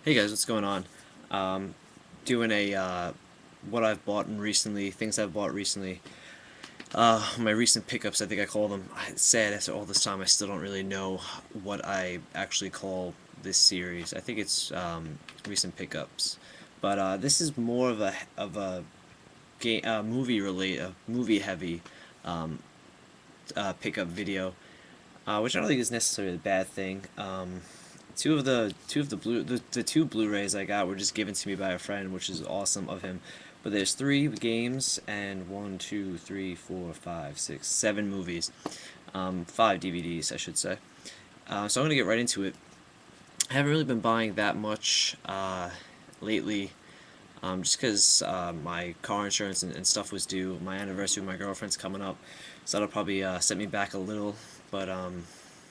Hey guys, what's going on? Doing a what I've bought recently, things I've bought recently. My recent pickups, I think I call them. It's sad after all this time, I still don't really know what I actually call this series. I think it's recent pickups, but this is more of a game, movie heavy um, pickup video, which I don't think is necessarily a bad thing. The two Blu-rays I got were just given to me by a friend, which is awesome of him. But there's three games and one, two, three, four, five, six, seven movies, five DVDs, I should say. So I'm gonna get right into it. I haven't really been buying that much lately, just because my car insurance and stuff was due. My anniversary with my girlfriend's coming up, so that'll probably set me back a little. But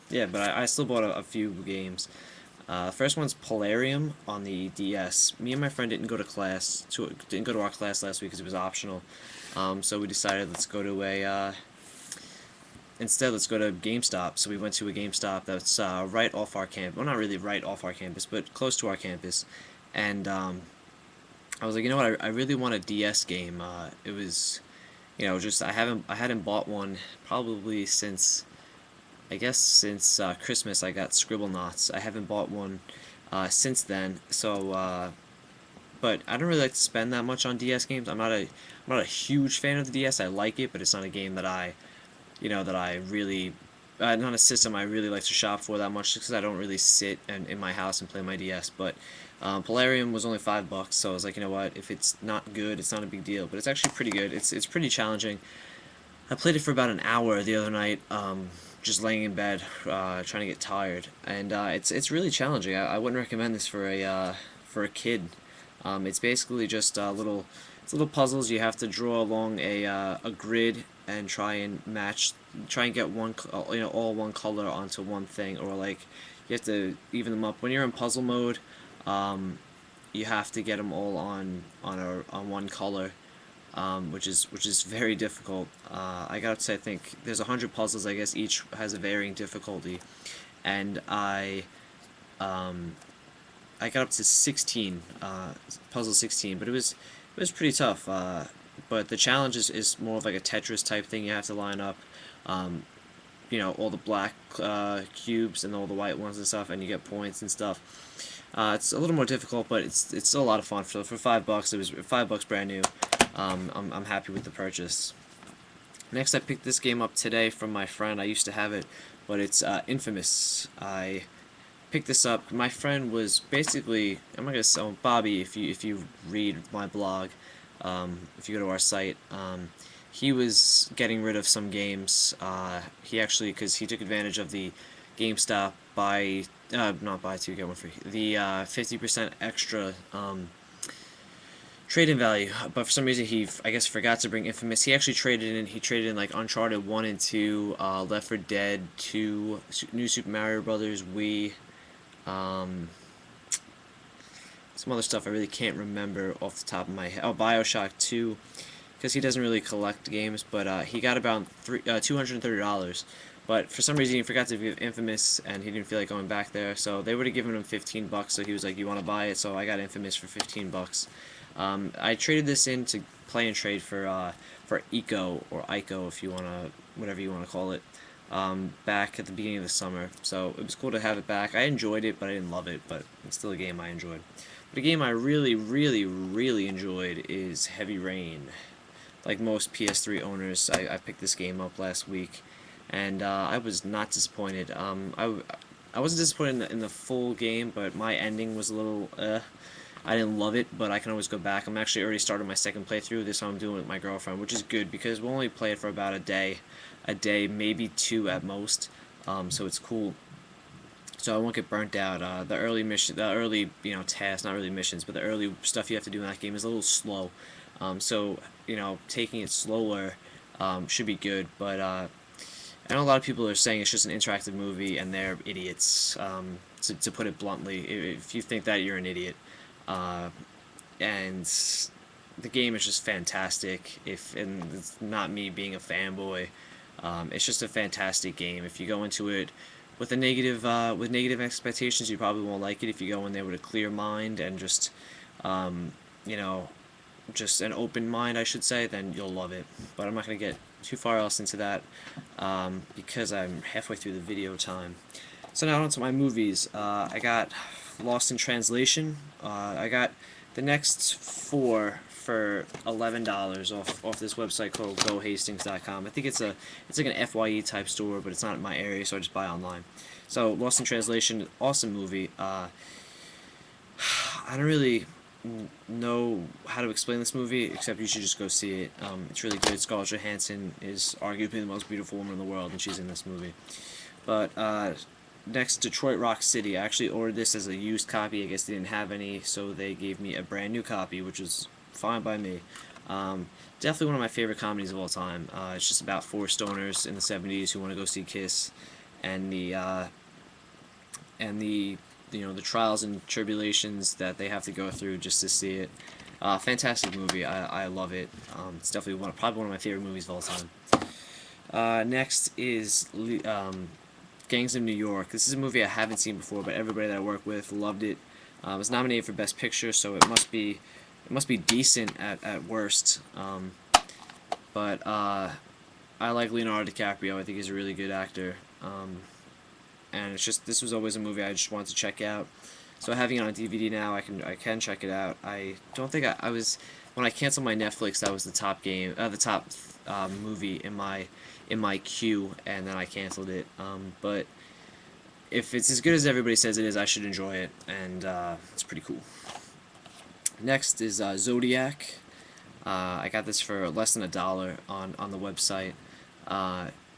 yeah, but I still bought a few games. First one's Polarium on the DS. Me and my friend didn't go to our class last week because it was optional. So we decided let's go to GameStop. So we went to a GameStop that's right off our campus. Well, not really right off our campus, but close to our campus. And I was like, you know what? I really want a DS game. It was, just I hadn't bought one probably since Christmas. I got Scribblenauts. I haven't bought one since then. So, but I don't really like to spend that much on DS games. I'm not a huge fan of the DS. I like it, but it's not a game that I really, not a system I really like to shop for that much, just because I don't really sit in my house and play my DS. But Polarium was only $5, so I was like, you know what? If it's not good, it's not a big deal. But it's actually pretty good. It's pretty challenging. I played it for about an hour the other night, just laying in bed, trying to get tired, and it's really challenging. I wouldn't recommend this for a kid. It's basically just little puzzles. You have to draw along a grid and try and get all one color onto one thing, or like you have to even them up. When you're in puzzle mode, you have to get them all on one color, which is very difficult. I gotta say, I think there's 100 puzzles. I guess each has a varying difficulty, and um, I got up to 16, puzzle 16, but it was pretty tough. But the challenge is more of like a Tetris type thing. You have to line up, um, all the black cubes and all the white ones and stuff, and you get points and stuff. It's a little more difficult, but it's still a lot of fun. For $5, it was $5 brand new. I'm happy with the purchase. Next, I picked this game up today from my friend. I used to have it, but it's Infamous. I picked this up. My friend was basically, I'm not gonna sell Bobby. If you read my blog, if you go to our site, he was getting rid of some games. He actually, because he took advantage of the GameStop not buy two get one free, the 50% extra trade-in value, but for some reason I guess forgot to bring Infamous. He traded in like Uncharted 1 and 2, Left 4 Dead 2, New Super Mario Brothers, Wii, um, some other stuff I really can't remember off the top of my head. Oh, BioShock 2, because he doesn't really collect games, but he got about $230. But for some reason he forgot to give Infamous, and he didn't feel like going back there. So they would have given him $15. So he was like, "You want to buy it?" So I got Infamous for $15. I traded this in to play and trade for Eco or Ico, if you wanna, whatever you wanna call it. Back at the beginning of the summer. So it was cool to have it back. I enjoyed it, but I didn't love it. But it's still a game I enjoyed. But a game I really, really, really enjoyed is Heavy Rain. Like most PS3 owners, I picked this game up last week, and I was not disappointed. I wasn't disappointed in the full game, but my ending was a little, I didn't love it, but I can always go back. I'm actually already started my second playthrough. This one I'm doing with my girlfriend, which is good because we'll only play it for about a day, maybe two at most. So it's cool. So I won't get burnt out. The early tasks, not really missions, but the early stuff you have to do in that game is a little slow. So taking it slower should be good. But I know a lot of people are saying it's just an interactive movie, and they're idiots. To put it bluntly, if you think that, you're an idiot. Uh, and the game is just fantastic. And it's not me being a fanboy. It's just a fantastic game. If you go into it with negative expectations, you probably won't like it. If you go in there with a clear mind and just you know, just an open mind, I should say, then you'll love it. But I'm not going to get too far else into that because I'm halfway through the video time. So now on to my movies. I got Lost in Translation. I got the next four for $11 off this website called GoHastings.com. I think it's like an FYE type store, but it's not in my area, so I just buy online. So Lost in Translation, awesome movie. I don't really know how to explain this movie, except you should just go see it. It's really good. Scarlett Johansson is arguably the most beautiful woman in the world, and she's in this movie. But next, Detroit Rock City. I actually ordered this as a used copy. I guess they didn't have any, so they gave me a brand new copy, which is fine by me. Definitely one of my favorite comedies of all time. It's just about four stoners in the '70s who want to go see Kiss, and the the trials and tribulations that they have to go through just to see it. Fantastic movie. I love it. It's definitely probably one of my favorite movies of all time. Next is Gangs of New York. This is a movie I haven't seen before, but everybody that I work with loved it. It was nominated for Best Picture, so it must be decent at worst. But I like Leonardo DiCaprio. I think he's a really good actor. And it's just, this was always a movie I just wanted to check out. So having it on DVD now, I can check it out. I don't think I was, when I canceled my Netflix, that was the top movie in my queue, and then I canceled it. But if it's as good as everybody says it is, I should enjoy it, and it's pretty cool. Next is Zodiac. I got this for less than $1 on the website.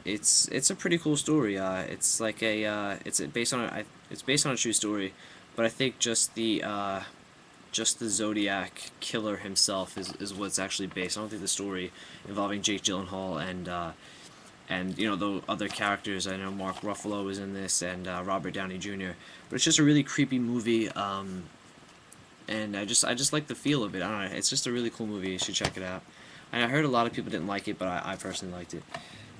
It's a pretty cool story. It's like it's based on a true story, but I think just the Zodiac killer himself is what's actually based. I don't think the story involving Jake Gyllenhaal and the other characters. I know Mark Ruffalo is in this, and Robert Downey Jr. But it's just a really creepy movie. And I just like the feel of it. I don't know. It's just a really cool movie. You should check it out. And I heard a lot of people didn't like it, but I personally liked it.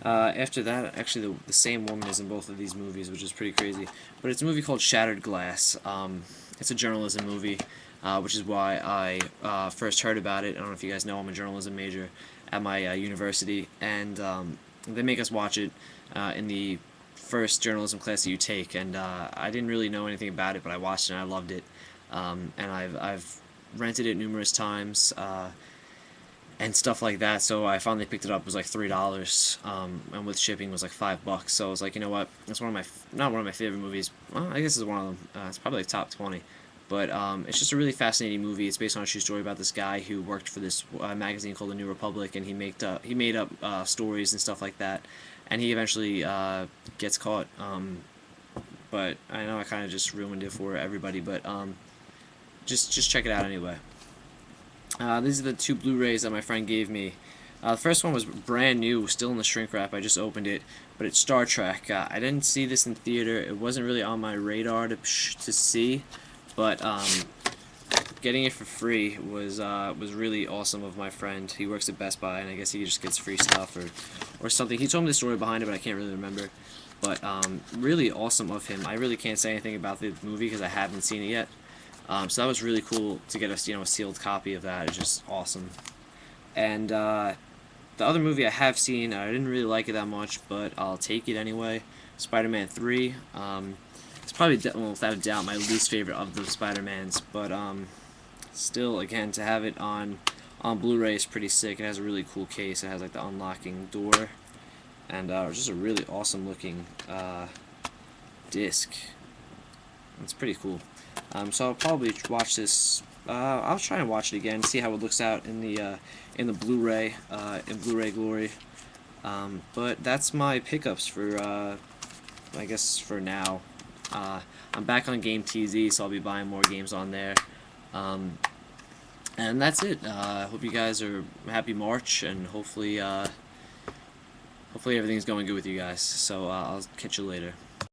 After that, actually, the same woman is in both of these movies, which is pretty crazy. But it's a movie called Shattered Glass. It's a journalism movie, which is why I first heard about it. I don't know if you guys know, I'm a journalism major at my university, and they make us watch it in the first journalism class that you take. And I didn't really know anything about it, but I watched it and I loved it. And I've rented it numerous times. And stuff like that, so I finally picked it up. It was like $3, and with shipping was like $5. So I was like, you know what? It's not one of my favorite movies. Well, I guess it's one of them. It's probably like top 20. But it's just a really fascinating movie. It's based on a true story about this guy who worked for this magazine called The New Republic, and he made up stories and stuff like that. And he eventually gets caught. But I know I kind of just ruined it for everybody. But just check it out anyway. These are the two Blu-rays that my friend gave me. The first one was brand new, still in the shrink wrap. I just opened it, but it's Star Trek. I didn't see this in theater. It wasn't really on my radar to see, but getting it for free was really awesome of my friend. He works at Best Buy, and I guess he just gets free stuff or something. He told me the story behind it, but I can't really remember. But really awesome of him. I really can't say anything about the movie because I haven't seen it yet. So that was really cool to get a sealed copy of that. It's just awesome. And the other movie I have seen, I didn't really like it that much, but I'll take it anyway. Spider-Man 3. It's probably without a doubt my least favorite of the Spider-Mans, but still, again, to have it on Blu-ray is pretty sick. It has a really cool case. It has like the unlocking door, and it's just a really awesome looking disc. It's pretty cool. So I'll probably watch this. I'll try and watch it again, see how it looks out in the Blu-ray, in Blu-ray glory. But that's my pickups for I guess for now. I'm back on Game TZ, so I'll be buying more games on there. And that's it. Hope you guys are happy March, and hopefully everything's going good with you guys. So I'll catch you later.